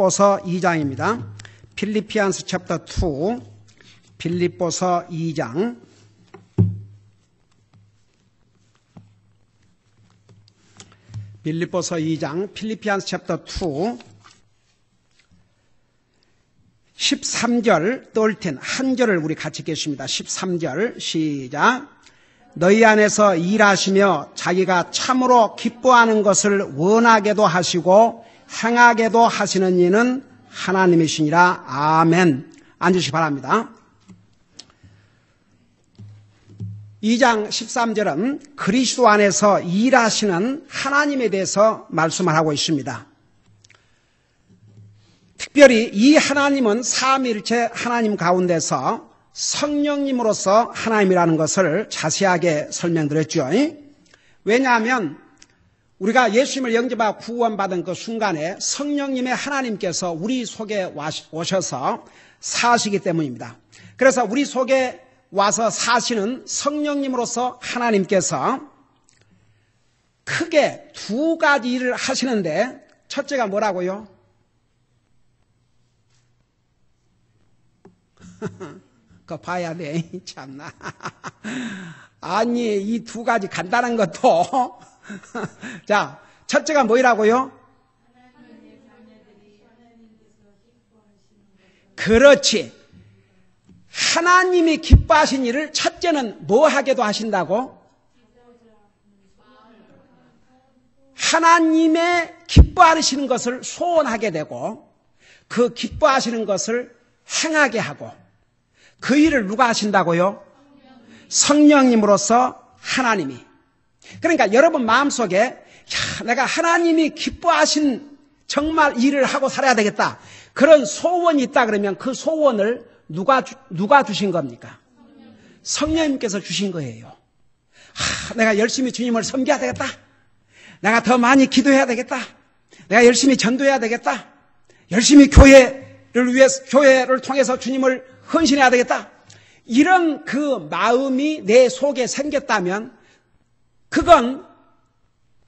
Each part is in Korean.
빌립보서 2장입니다. 필리피안스 챕터 2, 빌립보서 2장. 빌립보서 2장, 필리피안스 챕터 2, 13절, 13, 한 절을 우리 같이 읽겠습니다. 13절, 시작. 너희 안에서 일하시며 자기가 참으로 기뻐하는 것을 원하게도 하시고 행하게도 하시는 이는 하나님이시니라. 아멘. 앉으시기 바랍니다. 2장 13절은 그리스도 안에서 일하시는 하나님에 대해서 말씀을 하고 있습니다. 특별히 이 하나님은 삼위일체 하나님 가운데서 성령님으로서 하나님이라는 것을 자세하게 설명드렸죠. 왜냐하면 우리가 예수님을 영접하고 구원받은 그 순간에 성령님의 하나님께서 우리 속에 오셔서 사시기 때문입니다. 그래서 우리 속에 와서 사시는 성령님으로서 하나님께서 크게 두 가지 일을 하시는데, 첫째가 뭐라고요? 그거 봐야 돼. 참나. 아니, 이 두 가지 간단한 것도. 자, 첫째가 뭐라고요? 그렇지. 하나님이 기뻐하신 일을 첫째는 뭐 하게도 하신다고? 하나님의 기뻐하시는 것을 소원하게 되고 그 기뻐하시는 것을 행하게 하고, 그 일을 누가 하신다고요? 성령님으로서 하나님이. 그러니까 여러분 마음속에 내가 하나님이 기뻐하신 정말 일을 하고 살아야 되겠다, 그런 소원이 있다 그러면 그 소원을 누가 주신 겁니까? 성령님께서 주신 거예요. 내가 열심히 주님을 섬겨야 되겠다. 내가 더 많이 기도해야 되겠다. 내가 열심히 전도해야 되겠다. 열심히 교회를 통해서 주님을 헌신해야 되겠다. 이런 그 마음이 내 속에 생겼다면 그건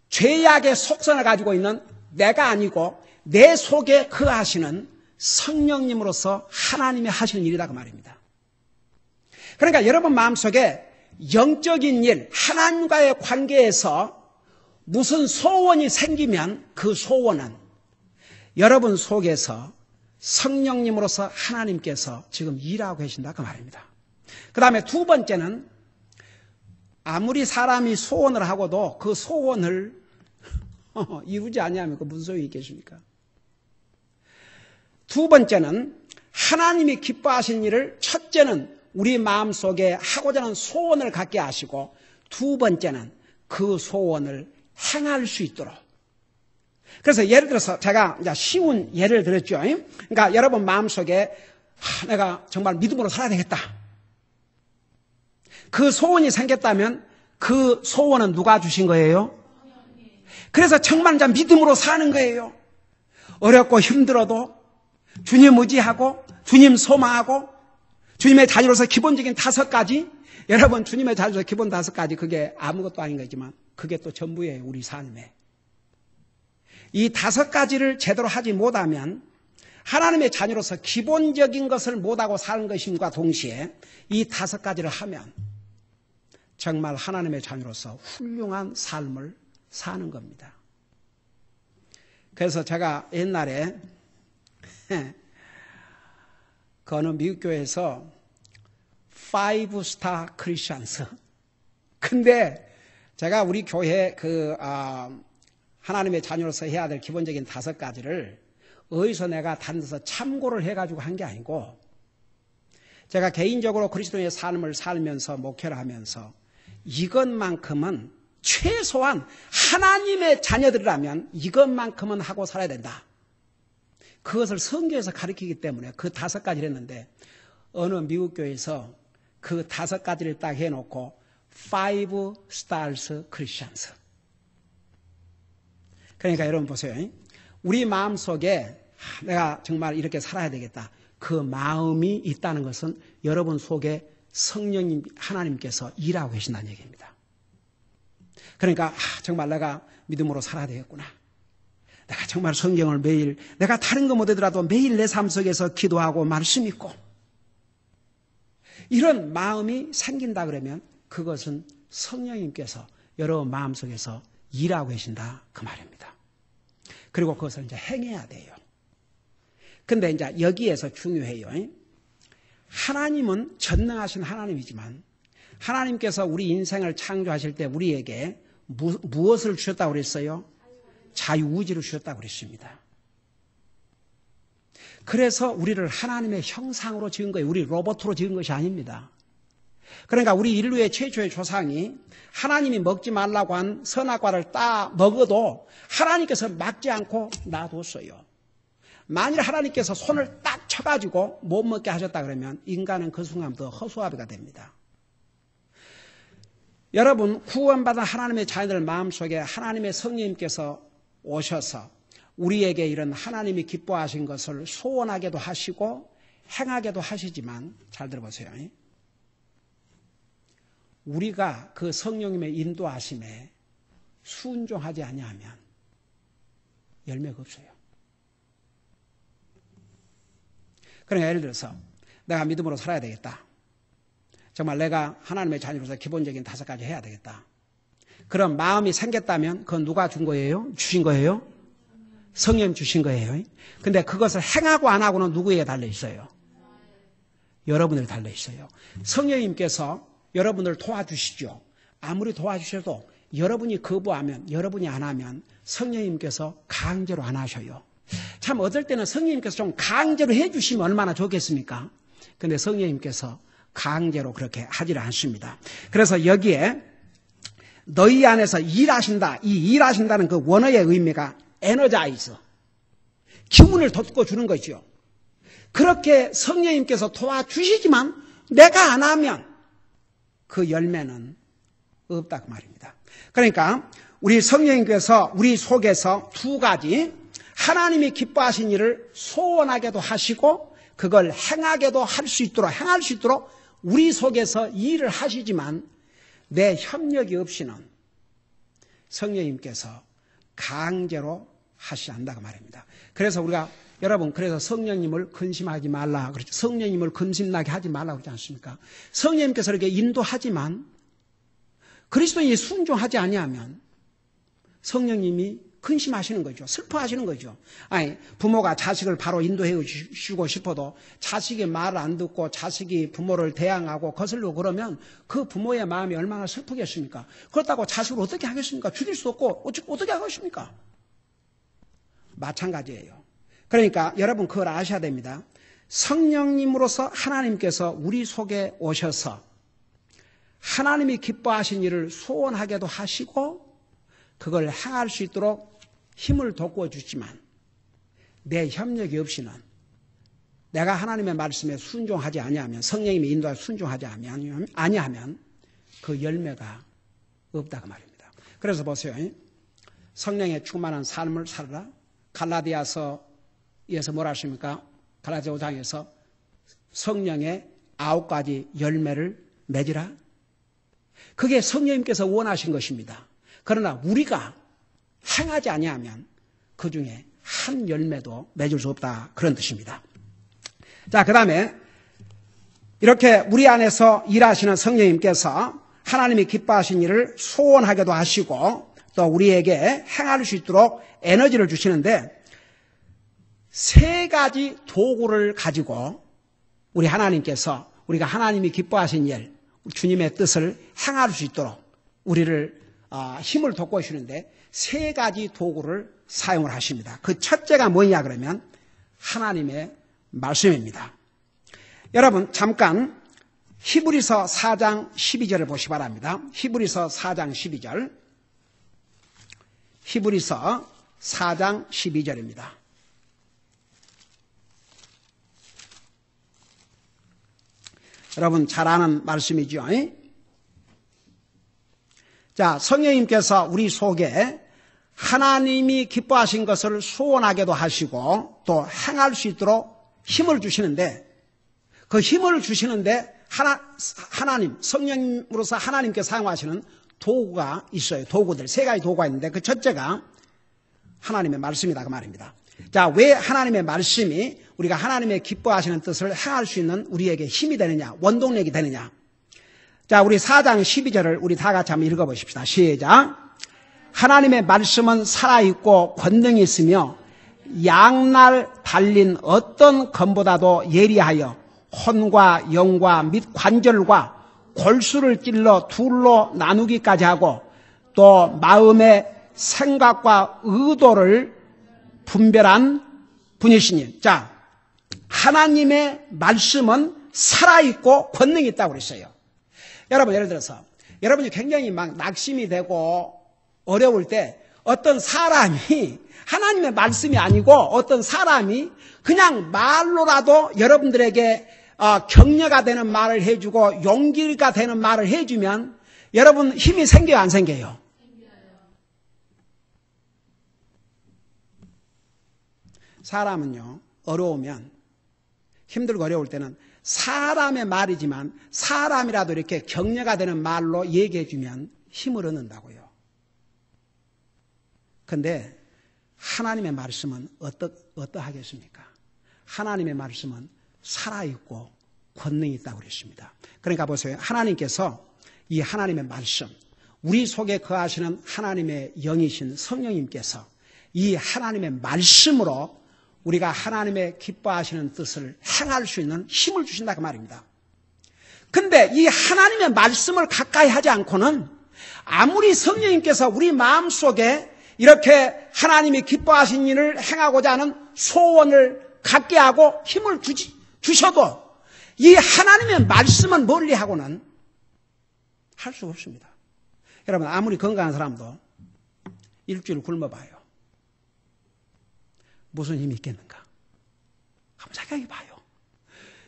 죄악의 속성을 가지고 있는 내가 아니고 내 속에 거하시는 성령님으로서 하나님이 하시는 일이다 그 말입니다. 그러니까 여러분 마음속에 영적인 일, 하나님과의 관계에서 무슨 소원이 생기면 그 소원은 여러분 속에서 성령님으로서 하나님께서 지금 일하고 계신다 그 말입니다. 그 다음에 두 번째는 아무리 사람이 소원을 하고도 그 소원을 이루지 않냐면 그 무슨 소용이 있겠습니까? 두 번째는 하나님이 기뻐하신 일을 첫째는 우리 마음속에 하고자 하는 소원을 갖게 하시고, 두 번째는 그 소원을 행할 수 있도록. 그래서 예를 들어서 제가 이제 쉬운 예를 들었죠. 그러니까 여러분 마음속에 내가 정말 믿음으로 살아야 되겠다, 그 소원이 생겼다면 그 소원은 누가 주신 거예요? 그래서 정말 이제 믿음으로 사는 거예요. 어렵고 힘들어도 주님 의지하고 주님 소망하고 주님의 자녀로서 기본적인 5가지, 여러분 주님의 자녀로서 기본 5가지, 그게 아무것도 아닌 거지만 그게 또 전부예요. 우리 삶에 이 5가지를 제대로 하지 못하면 하나님의 자녀로서 기본적인 것을 못하고 사는 것임과 동시에 이 5가지를 하면 정말 하나님의 자녀로서 훌륭한 삶을 사는 겁니다. 그래서 제가 옛날에 그 어느 미국 교회에서 5스타 크리스천스, 근데 제가 우리 교회 하나님의 자녀로서 해야 될 기본적인 5가지를 어디서 내가 다른 데서 참고를 해가지고 한 게 아니고, 제가 개인적으로 그리스도의 삶을 살면서 목회를 하면서 이것만큼은 최소한 하나님의 자녀들이라면 이것만큼은 하고 살아야 된다, 그것을 성경에서 가르치기 때문에 그 5가지를 했는데, 어느 미국 교회에서 그 5가지를 딱 해놓고 5 stars Christians. 그러니까 여러분 보세요. 우리 마음속에 내가 정말 이렇게 살아야 되겠다, 그 마음이 있다는 것은 여러분 속에 성령님 하나님께서 일하고 계신다는 얘기입니다. 그러니까 정말 내가 믿음으로 살아야 되겠구나, 내가 정말 성경을 매일, 내가 다른 거 못하더라도 매일 내 삶 속에서 기도하고 말씀 읽고 이런 마음이 생긴다 그러면 그것은 성령님께서 여러분 마음속에서 일하고 계신다 그 말입니다. 그리고 그것을 이제 행해야 돼요. 근데 이제 여기에서 중요해요. 하나님은 전능하신 하나님이지만 하나님께서 우리 인생을 창조하실 때 우리에게 무엇을 주셨다고 그랬어요? 자유의지를 주셨다고 그랬습니다. 그래서 우리를 하나님의 형상으로 지은 거예요. 우리 로봇으로 지은 것이 아닙니다. 그러니까 우리 인류의 최초의 조상이 하나님이 먹지 말라고 한 선악과를 따 먹어도 하나님께서 막지 않고 놔뒀어요. 만일 하나님께서 손을 딱 쳐가지고 못 먹게 하셨다 그러면 인간은 그 순간부터 허수아비가 됩니다. 여러분, 구원받은 하나님의 자녀들 마음속에 하나님의 성령님께서 오셔서 우리에게 이런 하나님이 기뻐하신 것을 소원하게도 하시고 행하게도 하시지만 잘 들어보세요. 우리가 그 성령님의 인도하심에 순종하지 아니하면 열매가 없어요. 그러니까 예를 들어서 내가 믿음으로 살아야 되겠다. 정말 내가 하나님의 자녀로서 기본적인 5가지 해야 되겠다. 그런 마음이 생겼다면 그건 누가 준 거예요? 주신 거예요? 성령 주신 거예요. 근데 그것을 행하고 안 하고는 누구에게 달려 있어요? 여러분을 달려 있어요. 성령님께서 여러분을 도와주시죠. 아무리 도와주셔도 여러분이 거부하면, 여러분이 안 하면 성령님께서 강제로 안 하셔요. 참 어떨 때는 성령님께서 좀 강제로 해주시면 얼마나 좋겠습니까? 근데 성령님께서 강제로 그렇게 하지를 않습니다. 그래서 여기에 너희 안에서 일하신다. 이 일하신다는 그 원어의 의미가 에너자이즈, 기운을 돋궈 주는 거죠. 그렇게 성령님께서 도와주시지만 내가 안 하면 그 열매는 없다 그 말입니다. 그러니까 우리 성령님께서 우리 속에서 2가지 하나님이 기뻐하신 일을 소원하게도 하시고 그걸 행하게도 할 수 있도록 행할 수 있도록 우리 속에서 일을 하시지만 내 협력이 없이는 성령님께서 강제로 하시지 않는다고 말입니다. 그래서 우리가 여러분 그래서 성령님을 근심하지 말라 그렇죠. 성령님을 근심나게 하지 말라 그러지 않습니까? 성령님께서 이렇게 인도하지만 그리스도인이 순종하지 아니하면 성령님이 근심하시는 거죠. 슬퍼하시는 거죠. 아니 부모가 자식을 바로 인도해 주고 싶어도 자식이 말을 안 듣고 자식이 부모를 대항하고 거슬리고 그러면 그 부모의 마음이 얼마나 슬프겠습니까? 그렇다고 자식을 어떻게 하겠습니까? 죽일 수 없고 어떻게 하겠습니까? 마찬가지예요. 그러니까 여러분 그걸 아셔야 됩니다. 성령님으로서 하나님께서 우리 속에 오셔서 하나님이 기뻐하신 일을 소원하게도 하시고 그걸 행할 수 있도록 힘을 돋궈 주지만 내 협력이 없이는 내가 하나님의 말씀에 순종하지 아니하면 성령님의 인도에 순종하지 아니하면 그 열매가 없다 그 말입니다. 그래서 보세요. 성령에 충만한 삶을 살아라. 갈라디아서에서 뭐라 하십니까? 갈라디아 5장에서 성령의 9가지 열매를 맺으라. 그게 성령님께서 원하신 것입니다. 그러나 우리가 행하지 아니하면 그 중에 한 열매도 맺을 수 없다. 그런 뜻입니다. 자, 그 다음에 이렇게 우리 안에서 일하시는 성령님께서 하나님이 기뻐하신 일을 소원하게도 하시고 또 우리에게 행할 수 있도록 에너지를 주시는데 3가지 도구를 가지고 우리 하나님께서 우리가 하나님이 기뻐하신 일, 주님의 뜻을 행할 수 있도록 우리를 힘을 돋궈 주시는데 3가지 도구를 사용을 하십니다. 그 첫째가 뭐냐 그러면 하나님의 말씀입니다. 여러분 잠깐 히브리서 4장 12절을 보시기 바랍니다. 히브리서 4장 12절. 히브리서 4장 12절입니다. 여러분 잘 아는 말씀이죠. 자, 성령님께서 우리 속에 하나님이 기뻐하신 것을 소원하게도 하시고 또 행할 수 있도록 힘을 주시는데 그 힘을 주시는데 하나님, 성령으로서 하나님께 사용하시는 도구가 있어요. 도구들, 3가지 도구가 있는데 그 첫째가 하나님의 말씀이다 그 말입니다. 자, 왜 하나님의 말씀이 우리가 하나님의 기뻐하시는 뜻을 행할 수 있는 우리에게 힘이 되느냐, 원동력이 되느냐. 자, 우리 4장 12절을 우리 다 같이 한번 읽어보십시다. 시작. 하나님의 말씀은 살아있고 권능이 있으며 양날 달린 어떤 검보다도 예리하여 혼과 영과 및 관절과 골수를 찔러 둘로 나누기까지 하고 또 마음의 생각과 의도를 분별한 분이시니. 자, 하나님의 말씀은 살아있고 권능이 있다고 그랬어요. 여러분, 예를 들어서 여러분이 굉장히 막 낙심이 되고 어려울 때 어떤 사람이 하나님의 말씀이 아니고 어떤 사람이 그냥 말로라도 여러분들에게 격려가 되는 말을 해주고 용기가 되는 말을 해주면 여러분 힘이 생겨요, 안 생겨요? 사람은요, 어려우면, 힘들고 어려울 때는 사람의 말이지만 사람이라도 이렇게 격려가 되는 말로 얘기해주면 힘을 얻는다고요. 근데 하나님의 말씀은 어떠하겠습니까? 하나님의 말씀은 살아있고 권능이 있다고 그랬습니다. 그러니까 보세요. 하나님께서 이 하나님의 말씀, 우리 속에 거하시는 하나님의 영이신 성령님께서 이 하나님의 말씀으로 우리가 하나님의 기뻐하시는 뜻을 행할 수 있는 힘을 주신다 그 말입니다. 근데 이 하나님의 말씀을 가까이 하지 않고는 아무리 성령님께서 우리 마음속에 이렇게 하나님이 기뻐하신 일을 행하고자 하는 소원을 갖게 하고 힘을 주셔도 이 하나님의 말씀은 멀리하고는 할 수가 없습니다. 여러분, 아무리 건강한 사람도 일주일 굶어봐요. 무슨 힘이 있겠는가? 한번 생각해 봐요.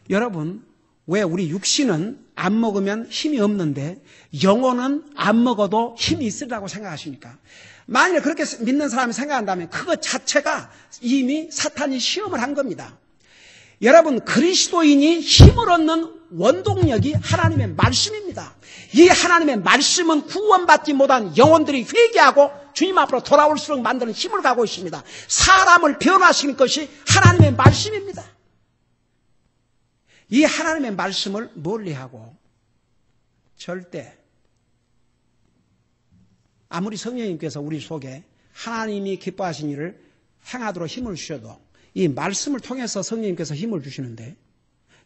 여러분, 왜 우리 육신은 안 먹으면 힘이 없는데 영혼은 안 먹어도 힘이 있으리라고 생각하십니까? 만일 그렇게 믿는 사람이 생각한다면 그것 자체가 이미 사탄이 시험을 한 겁니다. 여러분, 그리스도인이 힘을 얻는 원동력이 하나님의 말씀입니다. 이 하나님의 말씀은 구원받지 못한 영혼들이 회개하고 주님 앞으로 돌아올수록 만드는 힘을 가고 있습니다. 사람을 변화시키는 것이 하나님의 말씀입니다. 이 하나님의 말씀을 멀리하고 절대 아무리 성령님께서 우리 속에 하나님이 기뻐하신 일을 행하도록 힘을 주셔도 이 말씀을 통해서 성령님께서 힘을 주시는데,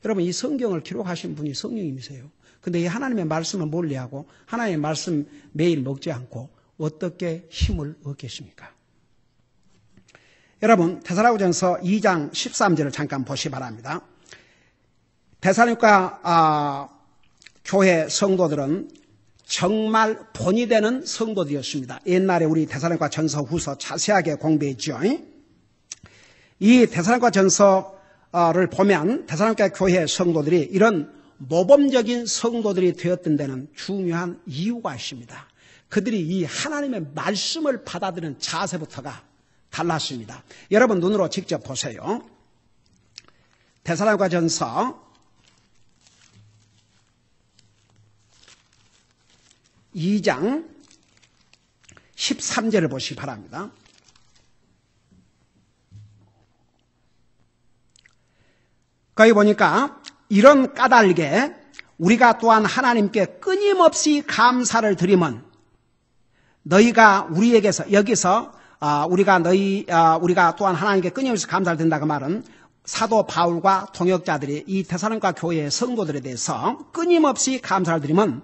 여러분, 이 성경을 기록하신 분이 성령님이세요. 근데 이 하나님의 말씀을 멀리하고 하나님의 말씀 매일 먹지 않고 어떻게 힘을 얻겠습니까? 여러분, 데살로니가전서 2장 13절을 잠깐 보시기 바랍니다. 데살로니가 교회 성도들은 정말 본이 되는 성도들이었습니다. 옛날에 우리 데살로니가 전서 후서 자세하게 공부했죠. 이 데살로니가 전서를 보면 데살로니가 교회 성도들이 이런 모범적인 성도들이 되었던 데는 중요한 이유가 있습니다. 그들이 이 하나님의 말씀을 받아들이는 자세부터가 달랐습니다. 여러분 눈으로 직접 보세요. 데살로니가 전서 2장 13절을 보시기 바랍니다. 거기 보니까 이런 까닭에 우리가 또한 하나님께 끊임없이 감사를 드리면 너희가 우리에게서 여기서 우리가 또한 하나님께 끊임없이 감사를 드린다 그 말은 사도 바울과 동역자들이 이 데살로니가 교회의 성도들에 대해서 끊임없이 감사를 드리면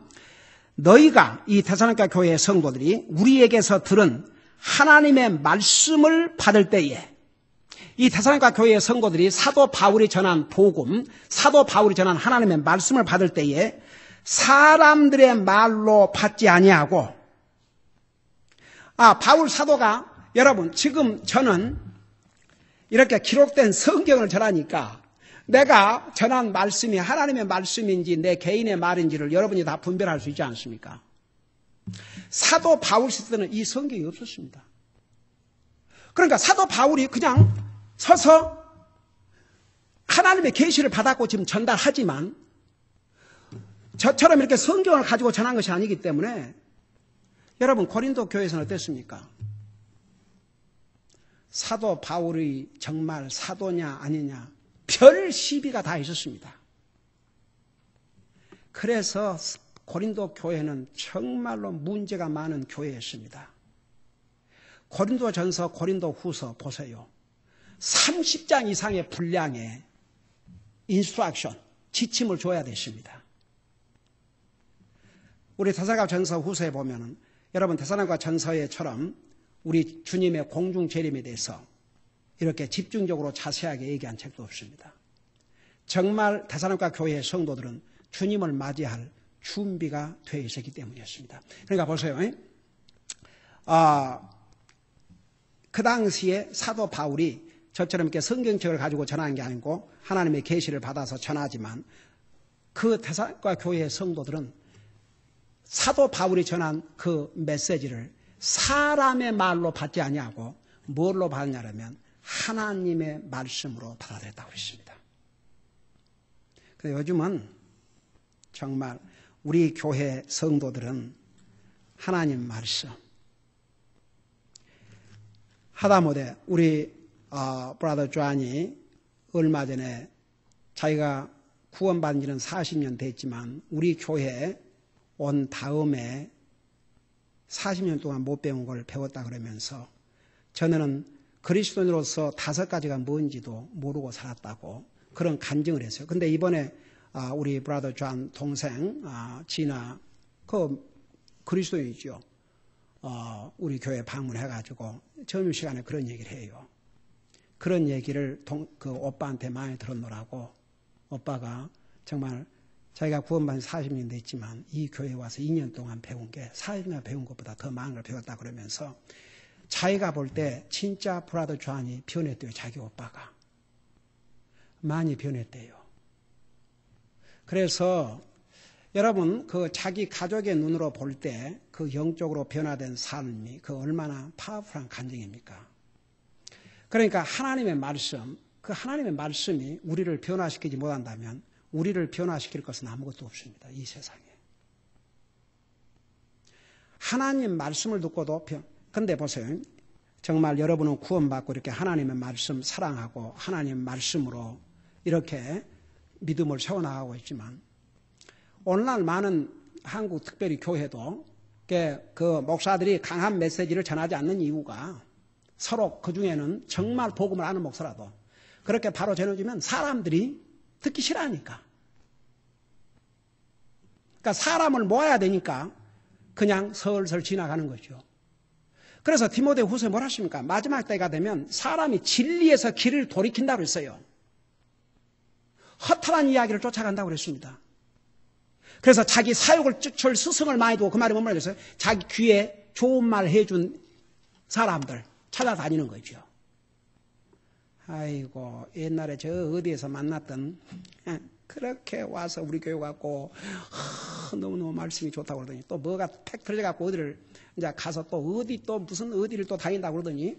너희가 이 데살로니가 교회의 성도들이 우리에게서 들은 하나님의 말씀을 받을 때에 이 데살로니가 교회의 성도들이 사도 바울이 전한 복음, 사도 바울이 전한 하나님의 말씀을 받을 때에 사람들의 말로 받지 아니하고 바울 사도가 여러분 지금 저는 이렇게 기록된 성경을 전하니까 내가 전한 말씀이 하나님의 말씀인지 내 개인의 말인지를 여러분이 다 분별할 수 있지 않습니까? 사도 바울 시대는 이 성경이 없었습니다. 그러니까 사도 바울이 그냥 서서 하나님의 계시를 받았고 지금 전달하지만 저처럼 이렇게 성경을 가지고 전한 것이 아니기 때문에 여러분 고린도 교회에서는 어땠습니까? 사도 바울이 정말 사도냐 아니냐 별 시비가 다 있었습니다. 그래서 고린도 교회는 정말로 문제가 많은 교회였습니다. 고린도전서, 고린도후서 보세요. 30장 이상의 분량의 인스트럭션, 지침을 줘야 됐습니다. 우리 데살로니가 전서 후서에 보면은 여러분 데살로니가 전서에처럼 우리 주님의 공중 재림에 대해서 이렇게 집중적으로 자세하게 얘기한 책도 없습니다. 정말 데살로니가 교회의 성도들은 주님을 맞이할 준비가 되어 있었기 때문이었습니다. 그러니까 보세요. 그 당시에 사도 바울이 저처럼 이렇게 성경책을 가지고 전하는 게 아니고 하나님의 계시를 받아서 전하지만 그 데살로니가 교회의 성도들은 사도 바울이 전한 그 메시지를 사람의 말로 받지 아니하고 뭘로 받느냐면 하나님의 말씀으로 받아들였다고 했습니다. 그런데 요즘은 정말 우리 교회 성도들은 하나님 말씀 하다못해 우리 브라더 존이 얼마 전에 자기가 구원받은 지는 40년 됐지만 우리 교회에 온 다음에 40년 동안 못 배운 걸 배웠다 그러면서 저는 그리스도인으로서 5가지가 뭔지도 모르고 살았다고 그런 간증을 했어요. 근데 이번에 우리 브라더 존 동생 지나 그 그리스도인이죠. 우리 교회 방문해가지고 점심시간에 그런 얘기를 해요. 그런 얘기를 그 오빠한테 많이 들었노라고 오빠가 정말 자기가 구원받은 40년 됐지만 이 교회에 와서 2년 동안 배운 게 40년 배운 것보다 더 많은 걸 배웠다 그러면서 자기가 볼 때 진짜 브라더 존이 변했대요. 자기 오빠가. 많이 변했대요. 그래서 여러분 그 자기 가족의 눈으로 볼 때 그 영적으로 변화된 삶이 그 얼마나 파워풀한 간증입니까? 그러니까 하나님의 말씀, 그 하나님의 말씀이 우리를 변화시키지 못한다면 우리를 변화시킬 것은 아무것도 없습니다. 이 세상에. 하나님 말씀을 듣고도 근데 보세요. 정말 여러분은 구원받고 이렇게 하나님의 말씀 사랑하고 하나님 말씀으로 이렇게 믿음을 세워나가고 있지만 오늘날 많은 한국 특별히 교회도 그 목사들이 강한 메시지를 전하지 않는 이유가 서로 그중에는 정말 복음을 아는 목사라도 그렇게 바로 전해주면 사람들이 듣기 싫어하니까. 그러니까 사람을 모아야 되니까 그냥 설설 지나가는 거죠. 그래서 디모데 후서에 뭐라 하십니까? 마지막 때가 되면 사람이 진리에서 길을 돌이킨다고 했어요. 허탈한 이야기를 쫓아간다고 그랬습니다. 그래서 자기 사욕을 쫓을 스승을 많이 두고 그 말이 뭔 말이겠어요? 자기 귀에 좋은 말 해준 사람들 찾아다니는 거죠. 아이고 옛날에 저 어디에서 만났던 그렇게 와서 우리 교회 갖고 너무너무 말씀이 좋다고 그러더니 또 뭐가 팩 터져갖고 어디를 이제 가서 또 어디 또 무슨 어디를 또 다닌다고 그러더니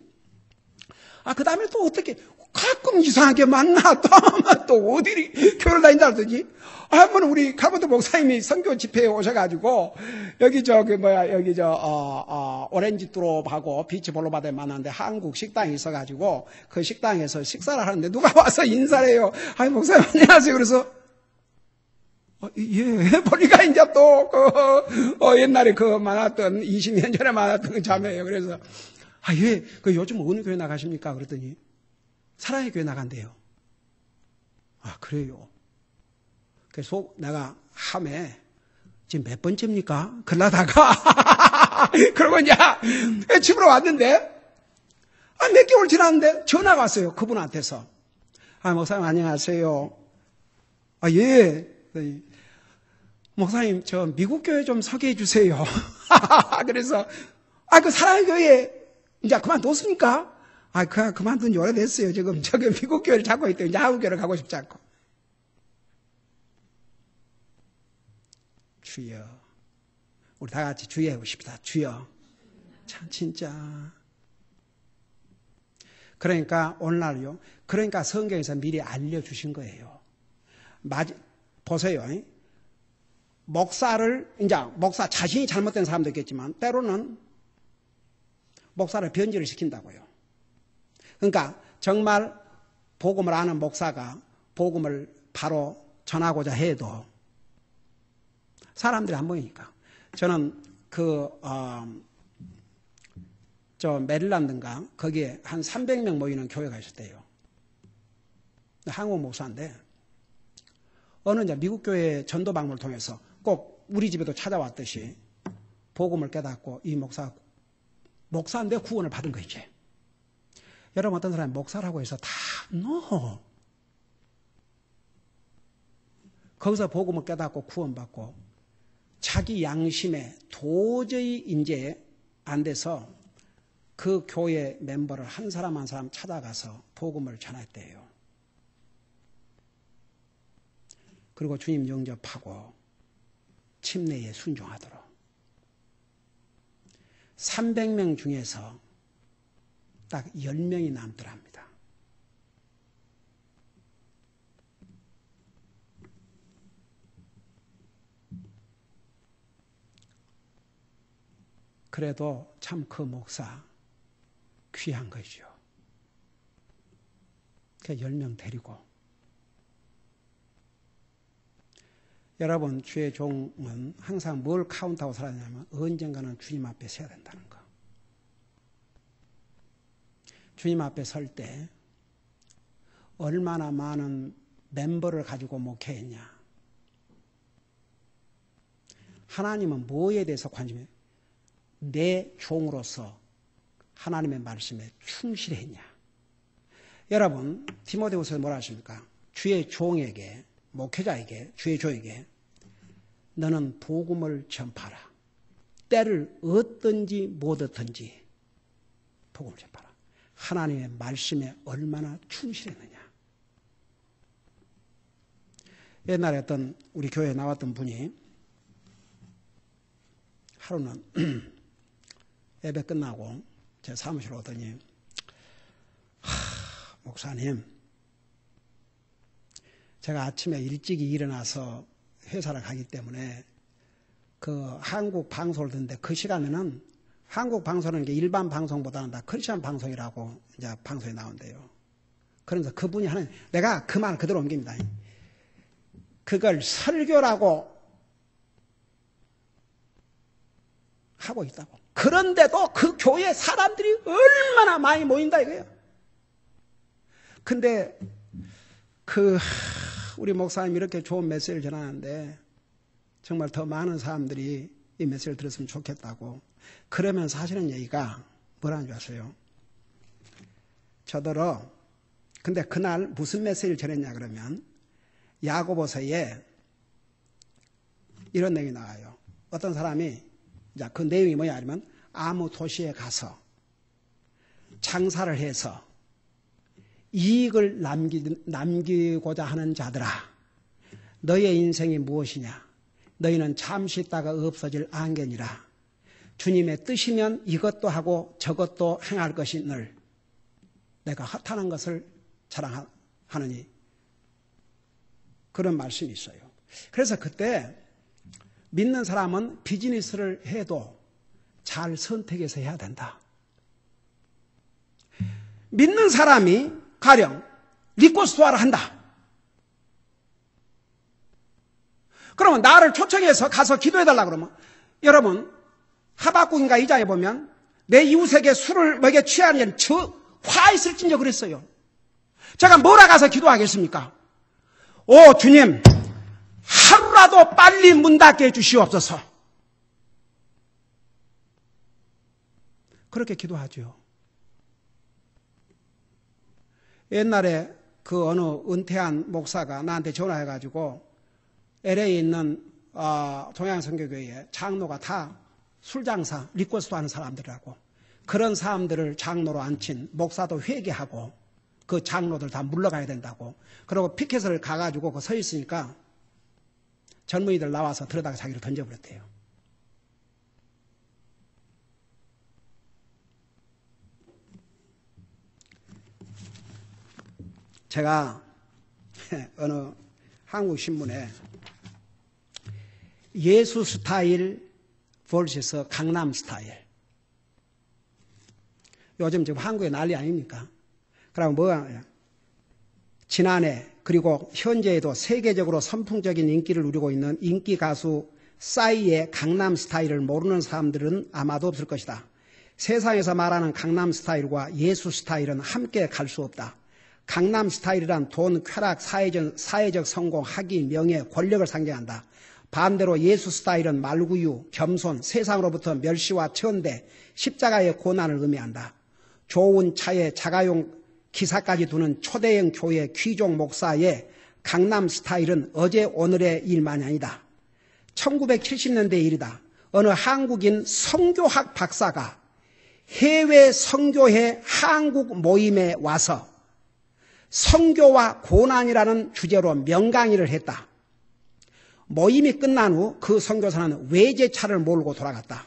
그 다음에 또 어떻게 가끔 이상하게 만나 또 어디를 교회를 다닌다 그러더니 한번 우리 카보드 목사님이 선교 집회에 오셔가지고 여기 오렌지 뚜롭하고 비치 볼로바드에 만났는데 한국 식당이 있어가지고 그 식당에서 식사를 하는데 누가 와서 인사를 해요. 아니 목사님 안녕하세요. 그래서 예 보니까 이제 또 옛날에 그 만났던 20년 전에 만났던 그 자매예요. 그래서 예 그 요즘 어느 교회 나가십니까? 그랬더니 사랑의 교회 나간대요. 그래요. 그래서 내가 함에 지금 몇 번째입니까? 그러다가 그러고 이제 집으로 왔는데 몇 개월 지났는데 전화가 왔어요. 그분한테서. 목사님 안녕하세요. 예. 목사님 저 미국 교회 좀 소개해 주세요. 그래서 그 사랑의 교회 이제 그만뒀습니까? 그만둔 지 오래됐어요. 지금 저기 미국 교회를 찾고 있대요. 이제 한국 교회를 가고 싶지 않고. 주여. 우리 다 같이 주여 해보십시다. 주여. 참 진짜. 그러니까 오늘날요. 그러니까 성경에서 미리 알려주신 거예요. 보세요. 목사 자신이 잘못된 사람도 있겠지만 때로는 목사를 변질을 시킨다고요. 그러니까 정말 복음을 아는 목사가 복음을 바로 전하고자 해도 사람들이 안 보이니까. 저는 메릴랜드인가 거기에 한 300명 모이는 교회가 있었대요. 한국 목사인데 어느 이제 미국 교회 전도 방문을 통해서 꼭 우리 집에도 찾아왔듯이 복음을 깨닫고 이 목사인데 구원을 받은 거 있지. 여러분 어떤 사람이 목사라고 해서 다 no. 거기서 복음을 깨닫고 구원받고 자기 양심에 도저히 이제 안 돼서 그 교회 멤버를 한 사람 한 사람 찾아가서 복음을 전했대요. 그리고 주님 영접하고 침례에 순종하도록 300명 중에서 딱 10명이 남더랍니다. 그래도 참 그 목사 귀한 거죠. 그 10명 데리고. 여러분, 주의 종은 항상 뭘 카운트하고 살아야냐면 언젠가는 주님 앞에 서야 된다는 거. 주님 앞에 설 때 얼마나 많은 멤버를 가지고 목회했냐. 하나님은 뭐에 대해서 관심해? 내 종으로서 하나님의 말씀에 충실했냐. 여러분, 디모데후서에 뭐라 하십니까? 주의 종에게, 목회자에게, 주의 종에게 너는 복음을 전파하라. 때를 얻든지 못 얻든지 복음을 전파하라. 하나님의 말씀에 얼마나 충실했느냐. 옛날에 어떤 우리 교회에 나왔던 분이 하루는 예배 끝나고 제 사무실로 오더니 목사님, 제가 아침에 일찍이 일어나서 회사를 가기 때문에 그 한국 방송을 듣는데 그 시간에는 한국 방송은 일반 방송보다는 다 크리스천 방송이라고 이제 방송에 나온대요. 그러면서 그분이 하는, 내가 그 말 그대로 옮깁니다. 그걸 설교라고 하고 있다고. 그런데도 그 교회 사람들이 얼마나 많이 모인다 이거예요. 근데 우리 목사님 이렇게 좋은 메시지를 전하는데 정말 더 많은 사람들이 이 메시지를 들었으면 좋겠다고. 그러면서 하시는 얘기가 뭐라는 줄 아세요? 저더러 근데 그날 무슨 메시지를 전했냐 그러면 야고보서에 이런 내용이 나와요. 어떤 사람이 그 내용이 뭐냐 하면 아무 도시에 가서 장사를 해서 이익을 남기고자 하는 자들아, 너의 인생이 무엇이냐? 너희는 잠시 있다가 없어질 안개니라. 주님의 뜻이면 이것도 하고 저것도 행할 것이 늘 내가 허탄한 것을 자랑하느니. 그런 말씀이 있어요. 그래서 그때 믿는 사람은 비즈니스를 해도 잘 선택해서 해야 된다. 믿는 사람이 가령 리코스토아를 한다. 그러면 나를 초청해서 가서 기도해달라 그러면, 여러분 하박국인가 2장에 보면 내 이웃에게 술을 먹여 취하는 저 화 있을진저 그랬어요. 제가 뭐라 가서 기도하겠습니까? 오 주님, 하루라도 빨리 문 닫게 해주시옵소서. 그렇게 기도하죠. 옛날에 그 어느 은퇴한 목사가 나한테 전화해가지고 LA에 있는 동양선교교회에 장로가 다 술장사, 리코스도 하는 사람들이라고. 그런 사람들을 장로로 앉힌 목사도 회개하고 그 장로들 다 물러가야 된다고. 그리고 피켓을 가가지고 그 서 있으니까 젊은이들 나와서 들여다가 자기를 던져버렸대요. 제가 어느 한국 신문에 예수 스타일 vs 강남 스타일. 요즘 지금 한국에 난리 아닙니까? 그럼 뭐가 지난해 그리고 현재에도 세계적으로 선풍적인 인기를 누리고 있는 인기 가수 싸이의 강남 스타일을 모르는 사람들은 아마도 없을 것이다. 세상에서 말하는 강남 스타일과 예수 스타일은 함께 갈 수 없다. 강남 스타일이란 돈, 쾌락, 사회적 성공, 학위, 명예, 권력을 상징한다. 반대로 예수 스타일은 말구유, 겸손, 세상으로부터 멸시와 천대, 십자가의 고난을 의미한다. 좋은 차에 자가용 기사까지 두는 초대형 교회 귀족 목사의 강남 스타일은 어제 오늘의 일만이 아니다. 1970년대 일이다. 어느 한국인 선교학 박사가 해외 선교회 한국 모임에 와서 선교와 고난이라는 주제로 명강의를 했다. 모임이 끝난 후 그 선교사는 외제차를 몰고 돌아갔다.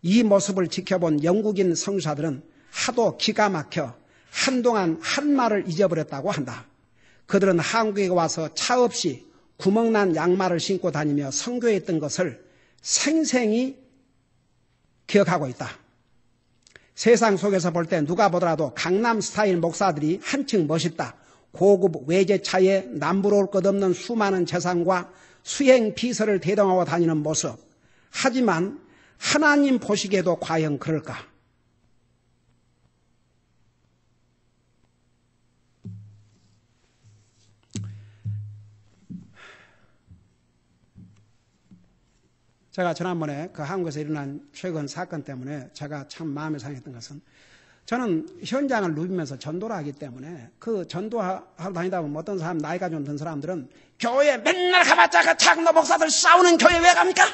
이 모습을 지켜본 영국인 선교사들은 하도 기가 막혀 한동안 한 말을 잊어버렸다고 한다. 그들은 한국에 와서 차 없이 구멍난 양말을 신고 다니며 선교했던 것을 생생히 기억하고 있다. 세상 속에서 볼 때 누가 보더라도 강남 스타일 목사들이 한층 멋있다. 고급 외제차에 남부러울 것 없는 수많은 재산과 수행 비서를 대동하고 다니는 모습. 하지만 하나님 보시기에도 과연 그럴까? 제가 지난번에 그 한국에서 일어난 최근 사건 때문에 제가 참 마음이 상했던 것은 저는 현장을 누비면서 전도를 하기 때문에 그 전도하러 다니다 보면 어떤 사람, 나이가 좀 든 사람들은 교회 맨날 가봤자 그 장로 목사들 싸우는 교회 왜 갑니까?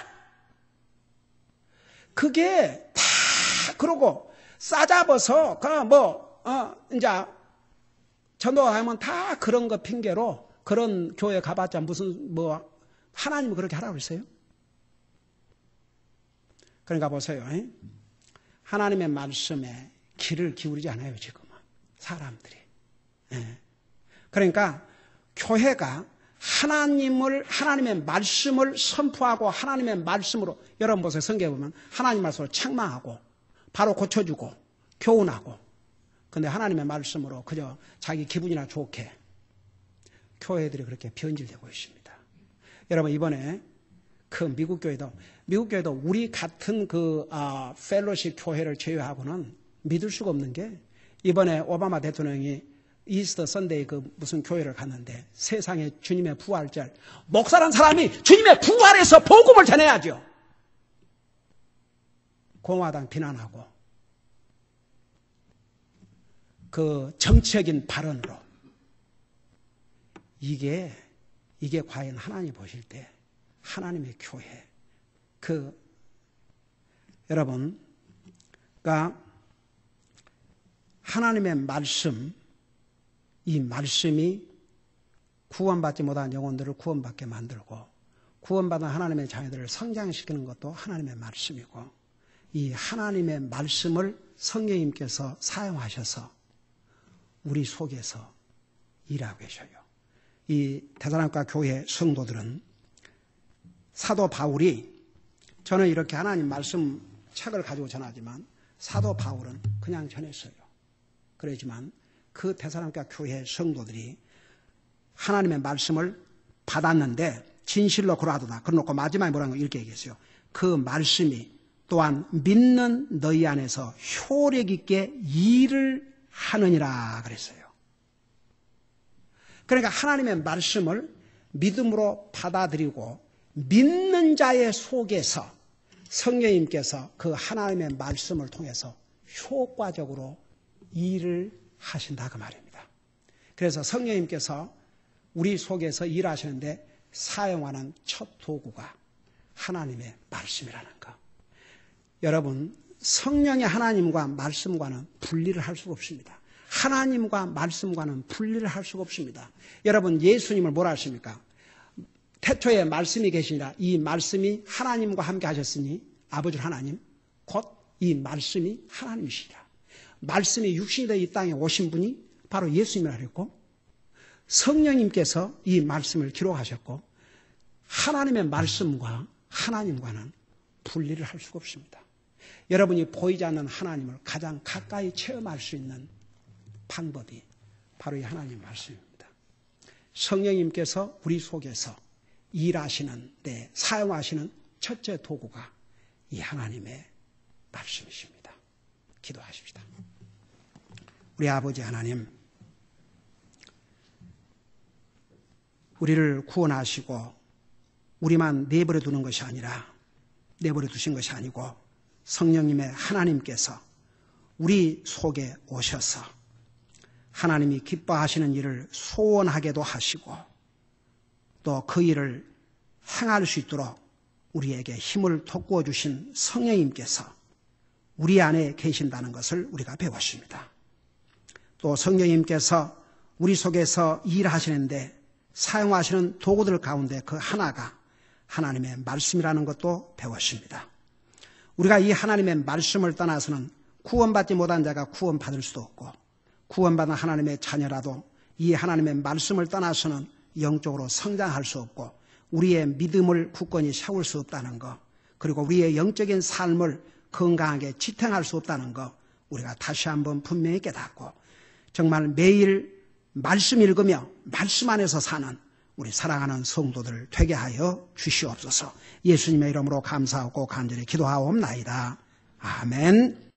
그게 다 그러고 싸잡아서 이제 전도하면 다 그런 거 핑계로 그런 교회 가봤자 무슨 하나님은 그렇게 하라고 그랬어요? 그러니까 보세요. 하나님의 말씀에 귀를 기울이지 않아요, 지금은. 사람들이. 그러니까 교회가 하나님의 말씀을 선포하고 하나님의 말씀으로, 여러분 보세요. 성경에 보면 하나님 말씀으로 책망하고 바로 고쳐주고 교훈하고, 근데 하나님의 말씀으로 그저 자기 기분이나 좋게 교회들이 그렇게 변질되고 있습니다. 여러분 이번에 그 미국 교회도 우리 같은 펠로십 교회를 제외하고는 믿을 수가 없는 게, 이번에 오바마 대통령이 이스터 선데이 무슨 교회를 갔는데 세상에 주님의 부활절, 목사란 사람이 주님의 부활에서 복음을 전해야죠. 공화당 비난하고 그 정치적인 발언으로 이게 과연 하나님 보실 때 하나님의 교회, 여러분, 그러니까 하나님의 말씀, 이 말씀이 구원받지 못한 영혼들을 구원받게 만들고 구원받은 하나님의 자녀들을 성장시키는 것도 하나님의 말씀이고, 이 하나님의 말씀을 성령님께서 사용하셔서 우리 속에서 일하고 계셔요. 이 데살로니가 교회 성도들은 사도 바울이, 저는 이렇게 하나님 말씀 책을 가지고 전하지만 사도 바울은 그냥 전했어요. 그러지만 그 데살로니가 교회 성도들이 하나님의 말씀을 받았는데 진실로 그러하도다. 그러놓고 마지막에 뭐라고 이렇게 얘기했어요. 그 말씀이 또한 믿는 너희 안에서 효력 있게 일을 하느니라 그랬어요. 그러니까 하나님의 말씀을 믿음으로 받아들이고 믿는 자의 속에서 성령님께서 그 하나님의 말씀을 통해서 효과적으로 일을 하신다 그 말입니다. 그래서 성령님께서 우리 속에서 일하시는데 사용하는 첫 도구가 하나님의 말씀이라는 것. 여러분, 성령의 하나님과 말씀과는 분리를 할 수가 없습니다. 하나님과 말씀과는 분리를 할 수가 없습니다. 여러분, 예수님을 뭐라 하십니까? 태초에 말씀이 계시니라. 이 말씀이 하나님과 함께 하셨으니 아버지 하나님, 곧 이 말씀이 하나님이시라. 말씀이 육신이 되어 이 땅에 오신 분이 바로 예수님이라 그랬고, 성령님께서 이 말씀을 기록하셨고, 하나님의 말씀과 하나님과는 분리를 할 수가 없습니다. 여러분이 보이지 않는 하나님을 가장 가까이 체험할 수 있는 방법이 바로 이 하나님 말씀입니다. 성령님께서 우리 속에서 일하시는 데 사용하시는 첫째 도구가 이 하나님의 말씀이십니다. 기도하십시다. 우리 아버지 하나님, 우리를 구원하시고 우리만 내버려 두는 것이 아니라 내버려 두신 것이 아니고 성령님의 하나님께서 우리 속에 오셔서 하나님이 기뻐하시는 일을 소원하게도 하시고 또 그 일을 행할 수 있도록 우리에게 힘을 돋구어 주신 성령님께서 우리 안에 계신다는 것을 우리가 배웠습니다. 또 성령님께서 우리 속에서 일하시는데 사용하시는 도구들 가운데 그 하나가 하나님의 말씀이라는 것도 배웠습니다. 우리가 이 하나님의 말씀을 떠나서는 구원받지 못한 자가 구원받을 수도 없고 구원받은 하나님의 자녀라도 이 하나님의 말씀을 떠나서는 영적으로 성장할 수 없고 우리의 믿음을 굳건히 세울 수 없다는 것, 그리고 우리의 영적인 삶을 건강하게 지탱할 수 없다는 것 우리가 다시 한번 분명히 깨닫고 정말 매일 말씀 읽으며 말씀 안에서 사는 우리 사랑하는 성도들 되게 하여 주시옵소서. 예수님의 이름으로 감사하고 간절히 기도하옵나이다. 아멘.